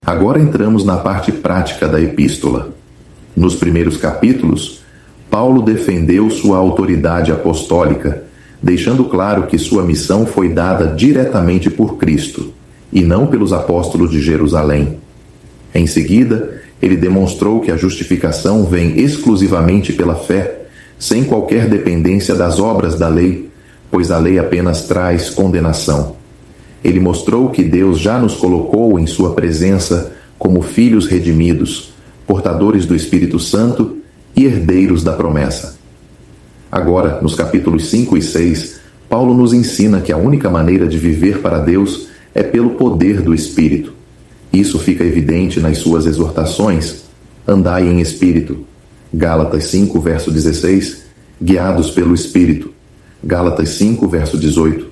Agora entramos na parte prática da epístola. Nos primeiros capítulos, Paulo defendeu sua autoridade apostólica, deixando claro que sua missão foi dada diretamente por Cristo, e não pelos apóstolos de Jerusalém. Em seguida, ele demonstrou que a justificação vem exclusivamente pela fé, sem qualquer dependência das obras da lei, pois a lei apenas traz condenação. Ele mostrou que Deus já nos colocou em sua presença como filhos redimidos, portadores do Espírito Santo e herdeiros da promessa. Agora, nos capítulos 5 e 6, Paulo nos ensina que a única maneira de viver para Deus é pelo poder do Espírito. Isso fica evidente nas suas exortações: andai em Espírito, Gálatas 5, verso 16, guiados pelo Espírito, Gálatas 5, verso 18,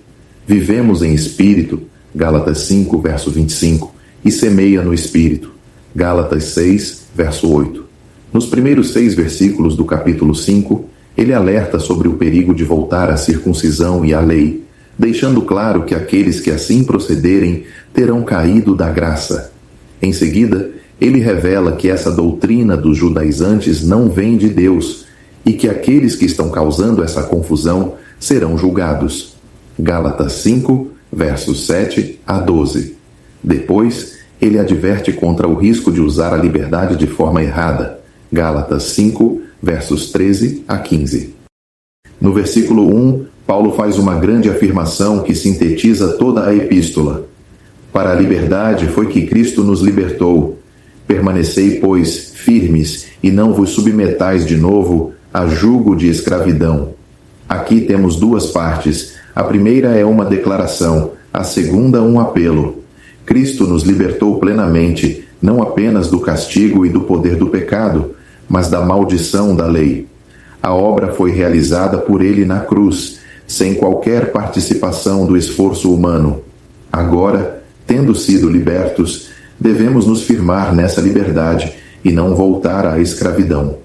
vivemos em Espírito, Gálatas 5, verso 25, e semeia no Espírito, Gálatas 6, verso 8. Nos primeiros 6 versículos do capítulo 5, ele alerta sobre o perigo de voltar à circuncisão e à lei, deixando claro que aqueles que assim procederem terão caído da graça. Em seguida, ele revela que essa doutrina dos judaizantes não vem de Deus e que aqueles que estão causando essa confusão serão julgados. Gálatas 5, versos 7 a 12. Depois, ele adverte contra o risco de usar a liberdade de forma errada. Gálatas 5, versos 13 a 15. No versículo 1, Paulo faz uma grande afirmação que sintetiza toda a epístola. Para a liberdade foi que Cristo nos libertou. Permanecei, pois, firmes, e não vos submetais de novo a jugo de escravidão. Aqui temos 2 partes. A primeira é uma declaração, a segunda um apelo. Cristo nos libertou plenamente, não apenas do castigo e do poder do pecado, mas da maldição da lei. A obra foi realizada por ele na cruz, sem qualquer participação do esforço humano. Agora, tendo sido libertos, devemos nos firmar nessa liberdade e não voltar à escravidão.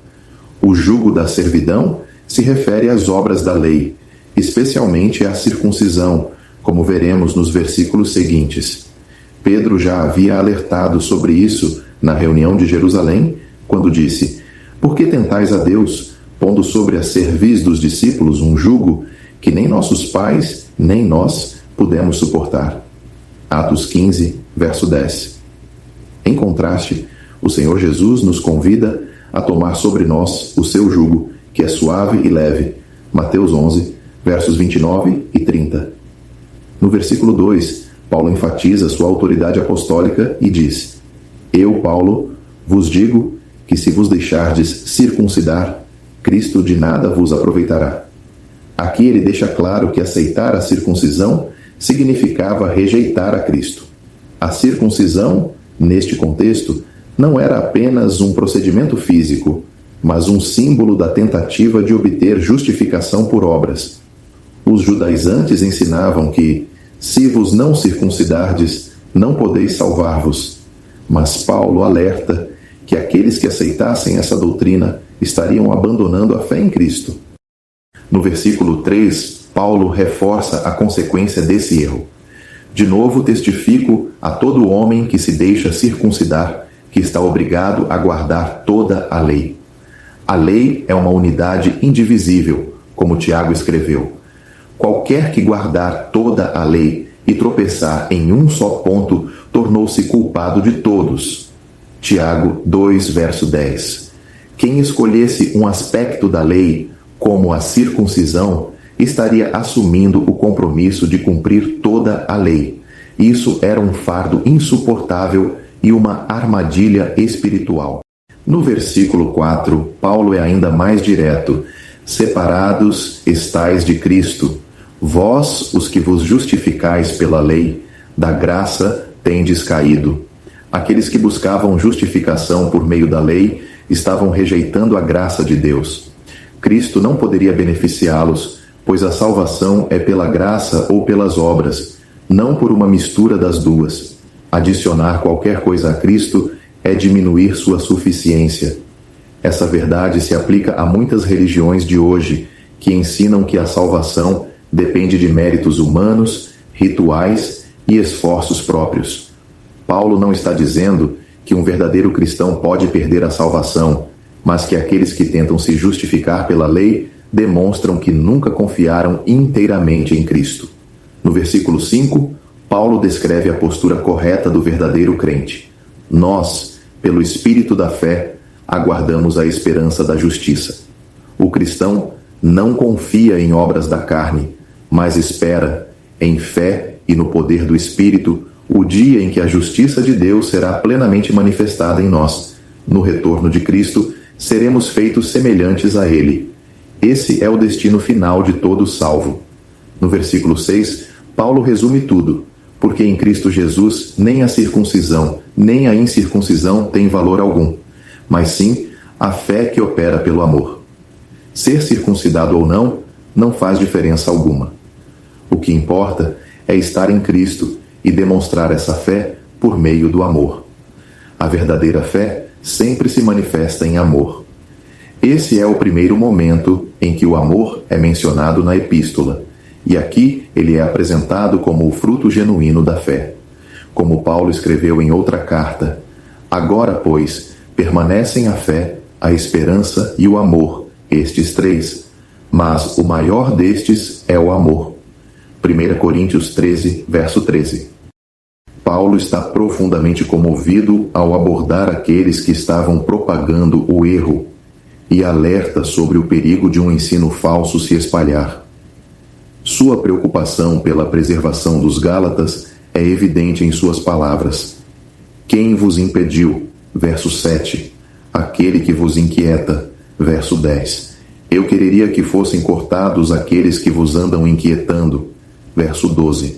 O jugo da servidão se refere às obras da lei, especialmente à circuncisão, como veremos nos versículos seguintes. Pedro já havia alertado sobre isso na reunião de Jerusalém, quando disse: por que tentais a Deus, pondo sobre a cerviz dos discípulos um jugo que nem nossos pais, nem nós pudemos suportar? Atos 15, verso 10. Em contraste, o Senhor Jesus nos convida a tomar sobre nós o seu jugo, que é suave e leve. Mateus 11, versos 29 e 30. No versículo 2, Paulo enfatiza sua autoridade apostólica e diz: eu, Paulo, vos digo que se vos deixardes circuncidar, Cristo de nada vos aproveitará. Aqui ele deixa claro que aceitar a circuncisão significava rejeitar a Cristo. A circuncisão, neste contexto, não era apenas um procedimento físico, mas um símbolo da tentativa de obter justificação por obras. Os judaizantes ensinavam que, se vos não circuncidardes, não podeis salvar-vos. Mas Paulo alerta que aqueles que aceitassem essa doutrina estariam abandonando a fé em Cristo. No versículo 3, Paulo reforça a consequência desse erro. De novo testifico a todo homem que se deixa circuncidar, que está obrigado a guardar toda a lei. A lei é uma unidade indivisível, como Tiago escreveu. Qualquer que guardar toda a lei e tropeçar em um só ponto, tornou-se culpado de todos. Tiago 2, verso 10. Quem escolhesse um aspecto da lei, como a circuncisão, estaria assumindo o compromisso de cumprir toda a lei. Isso era um fardo insuportável e uma armadilha espiritual. No versículo 4, Paulo é ainda mais direto: separados estais de Cristo, vós, os que vos justificais pela lei, da graça tendes caído. Aqueles que buscavam justificação por meio da lei estavam rejeitando a graça de Deus. Cristo não poderia beneficiá-los, pois a salvação é pela graça ou pelas obras, não por uma mistura das duas. Adicionar qualquer coisa a Cristo é diminuir sua suficiência. Essa verdade se aplica a muitas religiões de hoje, que ensinam que a salvação depende de méritos humanos, rituais e esforços próprios. Paulo não está dizendo que um verdadeiro cristão pode perder a salvação, mas que aqueles que tentam se justificar pela lei demonstram que nunca confiaram inteiramente em Cristo. No versículo 5, Paulo descreve a postura correta do verdadeiro crente. Nós, pelo Espírito da fé, aguardamos a esperança da justiça. O cristão não confia em obras da carne, mas espera, em fé e no poder do Espírito, o dia em que a justiça de Deus será plenamente manifestada em nós. No retorno de Cristo, seremos feitos semelhantes a Ele. Esse é o destino final de todo salvo. No versículo 6, Paulo resume tudo, porque em Cristo Jesus nem a circuncisão, nem a incircuncisão tem valor algum, mas sim a fé que opera pelo amor. Ser circuncidado ou não, não faz diferença alguma. O que importa é estar em Cristo e demonstrar essa fé por meio do amor. A verdadeira fé sempre se manifesta em amor. Esse é o primeiro momento em que o amor é mencionado na epístola, e aqui ele é apresentado como o fruto genuíno da fé. Como Paulo escreveu em outra carta: agora, pois, permanecem a fé, a esperança e o amor, estes três, mas o maior destes é o amor. 1 Coríntios 13, verso 13. Paulo está profundamente comovido ao abordar aqueles que estavam propagando o erro e alerta sobre o perigo de um ensino falso se espalhar. Sua preocupação pela preservação dos Gálatas é evidente em suas palavras. Quem vos impediu? Verso 7. Aquele que vos inquieta. Verso 10. Eu quereria que fossem cortados aqueles que vos andam inquietando. Verso 12.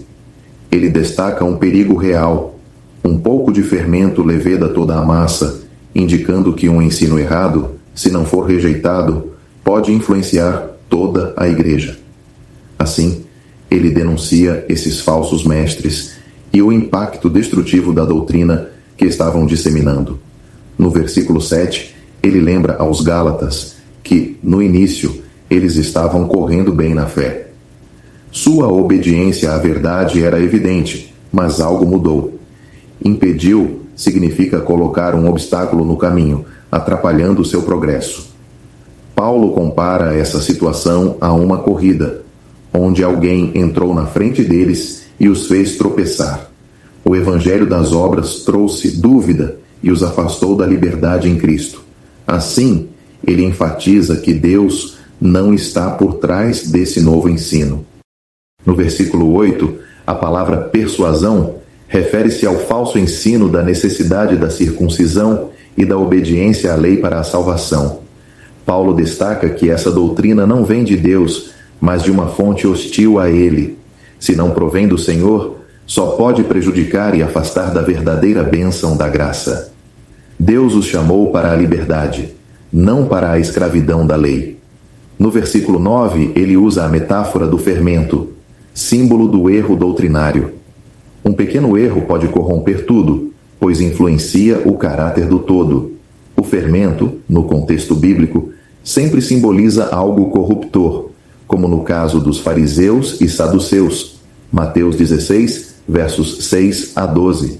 Ele destaca um perigo real. Um pouco de fermento leveda toda a massa, indicando que um ensino errado, se não for rejeitado, pode influenciar toda a igreja. Assim, ele denuncia esses falsos mestres e o impacto destrutivo da doutrina que estavam disseminando. No versículo 7, ele lembra aos Gálatas que, no início, eles estavam correndo bem na fé. Sua obediência à verdade era evidente, mas algo mudou. Impediu significa colocar um obstáculo no caminho, atrapalhando o seu progresso. Paulo compara essa situação a uma corrida, onde alguém entrou na frente deles e os fez tropeçar. O evangelho das obras trouxe dúvida e os afastou da liberdade em Cristo. Assim, ele enfatiza que Deus não está por trás desse novo ensino. No versículo 8, a palavra persuasão refere-se ao falso ensino da necessidade da circuncisão e da obediência à lei para a salvação. Paulo destaca que essa doutrina não vem de Deus, mas de uma fonte hostil a ele. Se não provém do Senhor, só pode prejudicar e afastar da verdadeira bênção da graça. Deus os chamou para a liberdade, não para a escravidão da lei. No versículo 9, ele usa a metáfora do fermento, símbolo do erro doutrinário. Um pequeno erro pode corromper tudo, pois influencia o caráter do todo. O fermento, no contexto bíblico, sempre simboliza algo corruptor, como no caso dos fariseus e saduceus. Mateus 16, versos 6 a 12.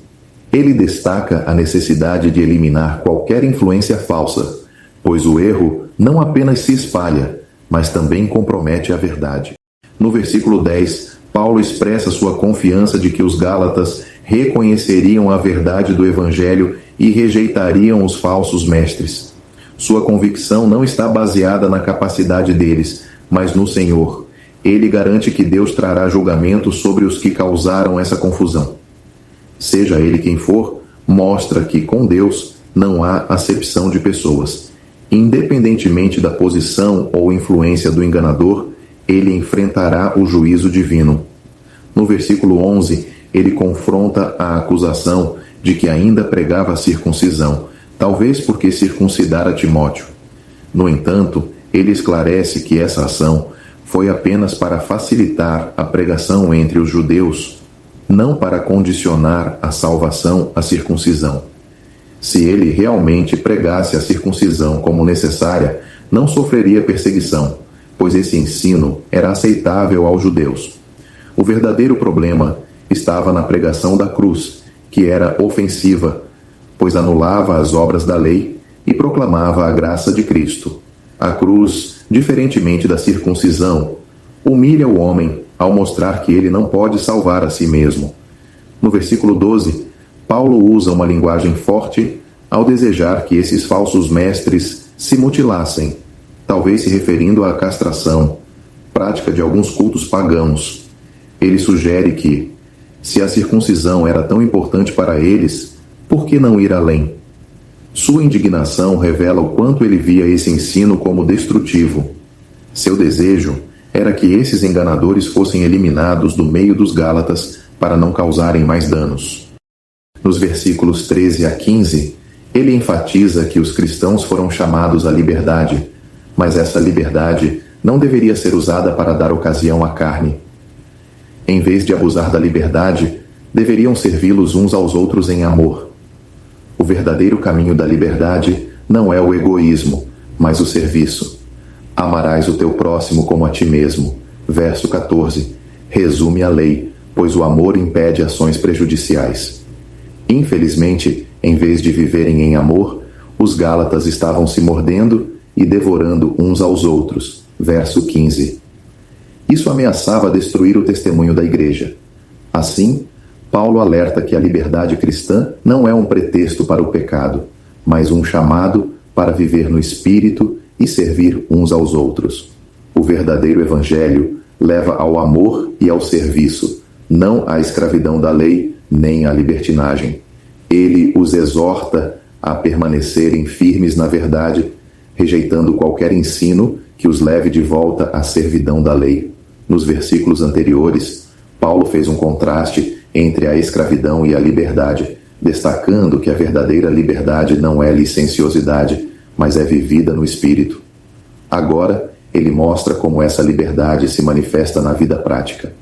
Ele destaca a necessidade de eliminar qualquer influência falsa, pois o erro não apenas se espalha, mas também compromete a verdade. No versículo 10, Paulo expressa sua confiança de que os Gálatas reconheceriam a verdade do Evangelho e rejeitariam os falsos mestres. Sua convicção não está baseada na capacidade deles, mas no Senhor. Ele garante que Deus trará julgamento sobre os que causaram essa confusão. Seja ele quem for, mostra que com Deus não há acepção de pessoas. Independentemente da posição ou influência do enganador, ele enfrentará o juízo divino. No versículo 11, ele confronta a acusação de que ainda pregava a circuncisão, talvez porque circuncidara Timóteo. No entanto, ele esclarece que essa ação foi apenas para facilitar a pregação entre os judeus, não para condicionar a salvação à circuncisão. Se ele realmente pregasse a circuncisão como necessária, não sofreria perseguição, pois esse ensino era aceitável aos judeus. O verdadeiro problema estava na pregação da cruz, que era ofensiva, pois anulava as obras da lei e proclamava a graça de Cristo. A cruz, diferentemente da circuncisão, humilha o homem ao mostrar que ele não pode salvar a si mesmo. No versículo 12, Paulo usa uma linguagem forte ao desejar que esses falsos mestres se mutilassem, talvez se referindo à castração, prática de alguns cultos pagãos. Ele sugere que, se a circuncisão era tão importante para eles, por que não ir além? Sua indignação revela o quanto ele via esse ensino como destrutivo. Seu desejo era que esses enganadores fossem eliminados do meio dos Gálatas para não causarem mais danos. Nos versículos 13 a 15, ele enfatiza que os cristãos foram chamados à liberdade, mas essa liberdade não deveria ser usada para dar ocasião à carne. Em vez de abusar da liberdade, deveriam servi-los uns aos outros em amor. O verdadeiro caminho da liberdade não é o egoísmo, mas o serviço. Amarás o teu próximo como a ti mesmo. Verso 14. Resume a lei, pois o amor impede ações prejudiciais. Infelizmente, em vez de viverem em amor, os Gálatas estavam se mordendo e devorando uns aos outros. Verso 15. Isso ameaçava destruir o testemunho da igreja. Assim, Paulo alerta que a liberdade cristã não é um pretexto para o pecado, mas um chamado para viver no Espírito e servir uns aos outros. O verdadeiro Evangelho leva ao amor e ao serviço, não à escravidão da lei nem à libertinagem. Ele os exorta a permanecerem firmes na verdade, rejeitando qualquer ensino que os leve de volta à servidão da lei. Nos versículos anteriores, Paulo fez um contraste entre a escravidão e a liberdade, destacando que a verdadeira liberdade não é licenciosidade, mas é vivida no Espírito. Agora, ele mostra como essa liberdade se manifesta na vida prática.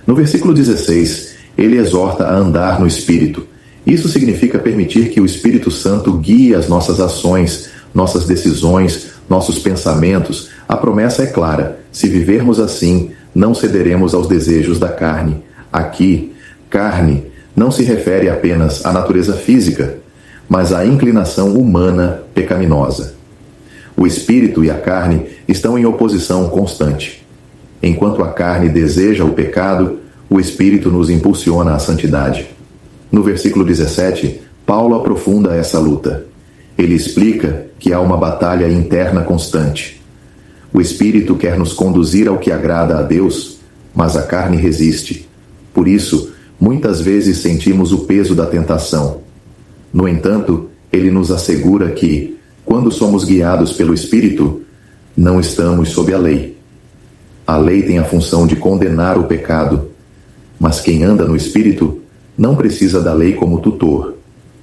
No versículo 16, ele exorta a andar no Espírito. Isso significa permitir que o Espírito Santo guie as nossas ações, nossas decisões, nossos pensamentos. A promessa é clara: se vivermos assim, não cederemos aos desejos da carne. Aqui, carne não se refere apenas à natureza física, mas à inclinação humana pecaminosa. O espírito e a carne estão em oposição constante. Enquanto a carne deseja o pecado, o espírito nos impulsiona à santidade. No versículo 17, Paulo aprofunda essa luta. Ele explica que há uma batalha interna constante. O espírito quer nos conduzir ao que agrada a Deus, mas a carne resiste. Por isso, muitas vezes sentimos o peso da tentação. No entanto, ele nos assegura que, quando somos guiados pelo Espírito, não estamos sob a lei. A lei tem a função de condenar o pecado, mas quem anda no Espírito não precisa da lei como tutor,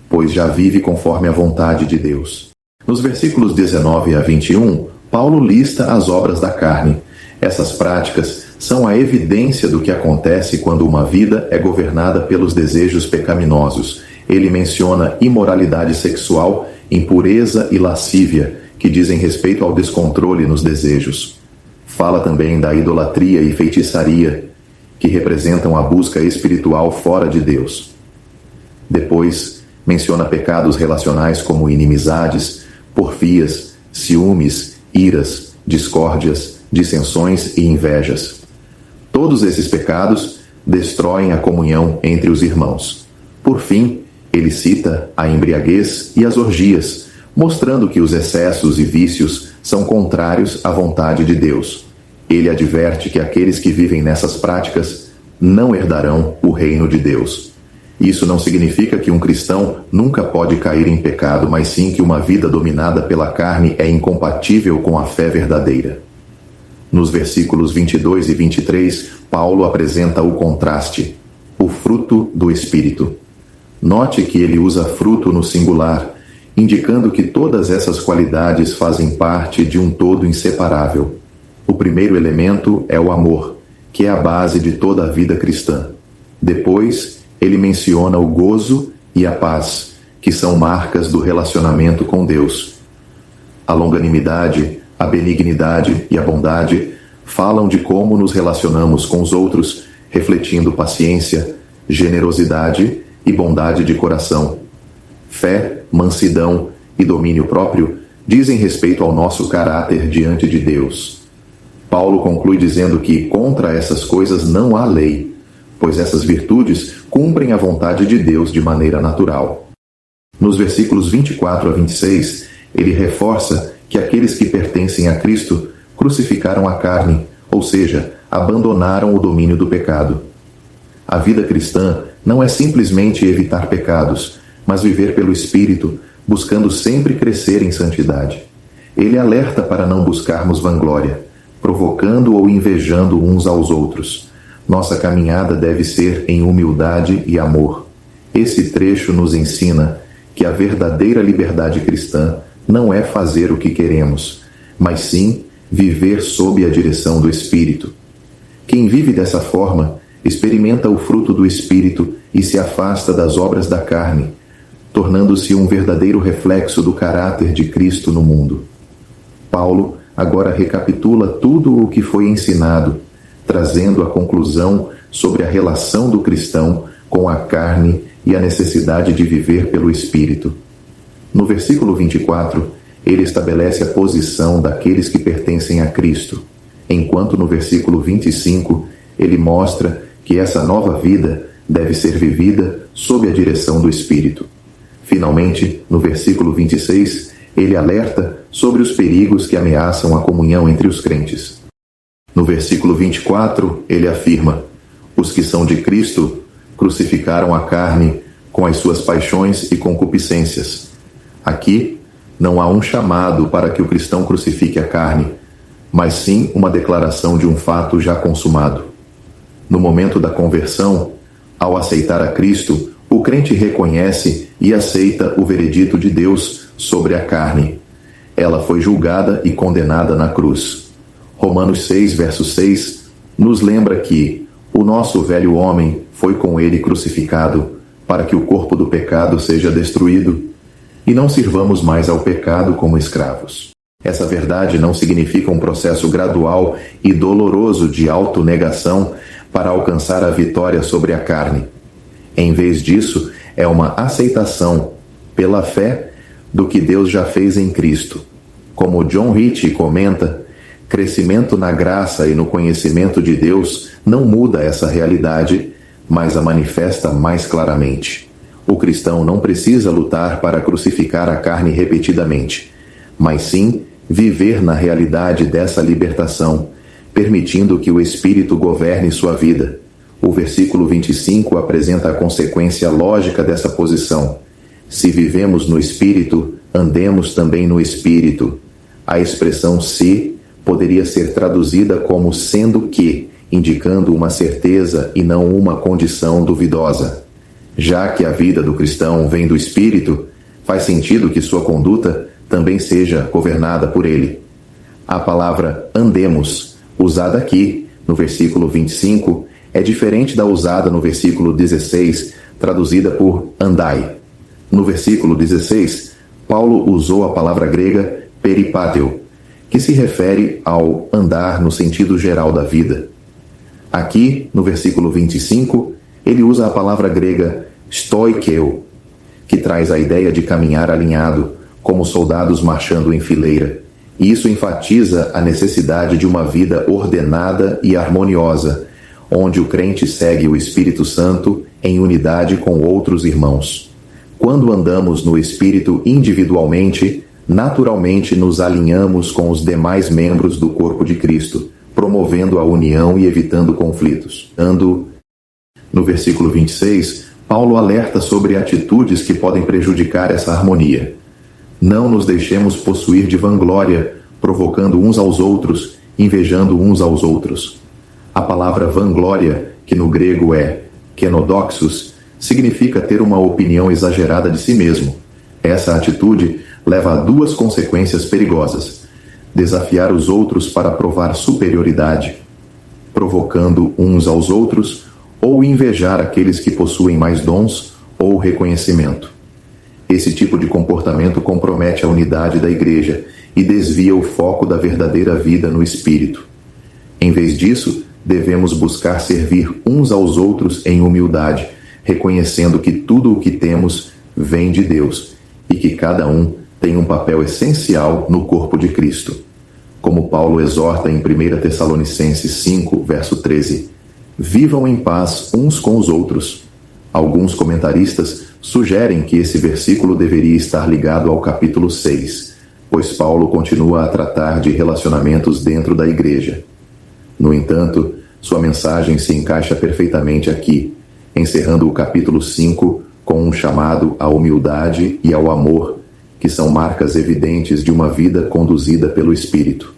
pois já vive conforme a vontade de Deus. Nos versículos 19 a 21, Paulo lista as obras da carne. Essas práticas são a evidência do que acontece quando uma vida é governada pelos desejos pecaminosos. Ele menciona imoralidade sexual, impureza e lascívia, que dizem respeito ao descontrole nos desejos. Fala também da idolatria e feitiçaria, que representam a busca espiritual fora de Deus. Depois, menciona pecados relacionais como inimizades, porfias, ciúmes, iras, discórdias, dissensões e invejas. Todos esses pecados destroem a comunhão entre os irmãos. Por fim, ele cita a embriaguez e as orgias, mostrando que os excessos e vícios são contrários à vontade de Deus. Ele adverte que aqueles que vivem nessas práticas não herdarão o reino de Deus. Isso não significa que um cristão nunca pode cair em pecado, mas sim que uma vida dominada pela carne é incompatível com a fé verdadeira. Nos versículos 22 e 23, Paulo apresenta o contraste, o fruto do Espírito. Note que ele usa fruto no singular, indicando que todas essas qualidades fazem parte de um todo inseparável. O primeiro elemento é o amor, que é a base de toda a vida cristã. Depois, ele menciona o gozo e a paz, que são marcas do relacionamento com Deus. A longanimidade, a benignidade e a bondade falam de como nos relacionamos com os outros, refletindo paciência, generosidade e bondade de coração. Fé, mansidão e domínio próprio dizem respeito ao nosso caráter diante de Deus. Paulo conclui dizendo que contra essas coisas não há lei, pois essas virtudes cumprem a vontade de Deus de maneira natural. Nos versículos 24 a 26, ele reforça que aqueles que pertencem a Cristo crucificaram a carne, ou seja, abandonaram o domínio do pecado. A vida cristã não é simplesmente evitar pecados, mas viver pelo Espírito, buscando sempre crescer em santidade. Ele alerta para não buscarmos vanglória, provocando ou invejando uns aos outros. Nossa caminhada deve ser em humildade e amor. Esse trecho nos ensina que a verdadeira liberdade cristã não é fazer o que queremos, mas sim viver sob a direção do Espírito. Quem vive dessa forma experimenta o fruto do Espírito e se afasta das obras da carne, tornando-se um verdadeiro reflexo do caráter de Cristo no mundo. Paulo agora recapitula tudo o que foi ensinado, trazendo a conclusão sobre a relação do cristão com a carne e a necessidade de viver pelo Espírito. No versículo 24, ele estabelece a posição daqueles que pertencem a Cristo, enquanto no versículo 25 ele mostra que essa nova vida deve ser vivida sob a direção do Espírito. Finalmente, no versículo 26, ele alerta sobre os perigos que ameaçam a comunhão entre os crentes. No versículo 24, ele afirma: os que são de Cristo crucificaram a carne com as suas paixões e concupiscências. Aqui, não há um chamado para que o cristão crucifique a carne, mas sim uma declaração de um fato já consumado. No momento da conversão, ao aceitar a Cristo, o crente reconhece e aceita o veredito de Deus sobre a carne. Ela foi julgada e condenada na cruz. Romanos 6, verso 6, nos lembra que o nosso velho homem foi com ele crucificado, para que o corpo do pecado seja destruído, e não sirvamos mais ao pecado como escravos. Essa verdade não significa um processo gradual e doloroso de autonegação para alcançar a vitória sobre a carne. Em vez disso, é uma aceitação, pela fé, do que Deus já fez em Cristo. Como John Ritchie comenta, crescimento na graça e no conhecimento de Deus não muda essa realidade, mas a manifesta mais claramente. O cristão não precisa lutar para crucificar a carne repetidamente, mas sim viver na realidade dessa libertação, permitindo que o Espírito governe sua vida. O versículo 25 apresenta a consequência lógica dessa posição. Se vivemos no Espírito, andemos também no Espírito. A expressão se poderia ser traduzida como sendo que, indicando uma certeza e não uma condição duvidosa. Já que a vida do cristão vem do Espírito, faz sentido que sua conduta também seja governada por ele. A palavra andemos, usada aqui, no versículo 25, é diferente da usada no versículo 16, traduzida por andai. No versículo 16, Paulo usou a palavra grega peripateo, que se refere ao andar no sentido geral da vida. Aqui, no versículo 25, ele usa a palavra grega stoikeo, que traz a ideia de caminhar alinhado, como soldados marchando em fileira. E isso enfatiza a necessidade de uma vida ordenada e harmoniosa, onde o crente segue o Espírito Santo em unidade com outros irmãos. Quando andamos no Espírito individualmente, naturalmente nos alinhamos com os demais membros do corpo de Cristo, promovendo a união e evitando conflitos. No versículo 26, Paulo alerta sobre atitudes que podem prejudicar essa harmonia. Não nos deixemos possuir de vanglória, provocando uns aos outros, invejando uns aos outros. A palavra vanglória, que no grego é kenodoxos, significa ter uma opinião exagerada de si mesmo. Essa atitude leva a duas consequências perigosas: desafiar os outros para provar superioridade, provocando uns aos outros, ou invejar aqueles que possuem mais dons ou reconhecimento. Esse tipo de comportamento compromete a unidade da igreja e desvia o foco da verdadeira vida no Espírito. Em vez disso, devemos buscar servir uns aos outros em humildade, reconhecendo que tudo o que temos vem de Deus e que cada um tem um papel essencial no corpo de Cristo. Como Paulo exorta em 1 Tessalonicenses 5, verso 13, vivam em paz uns com os outros. Alguns comentaristas sugerem que esse versículo deveria estar ligado ao capítulo 6, pois Paulo continua a tratar de relacionamentos dentro da igreja. No entanto, sua mensagem se encaixa perfeitamente aqui, encerrando o capítulo 5 com um chamado à humildade e ao amor, que são marcas evidentes de uma vida conduzida pelo Espírito.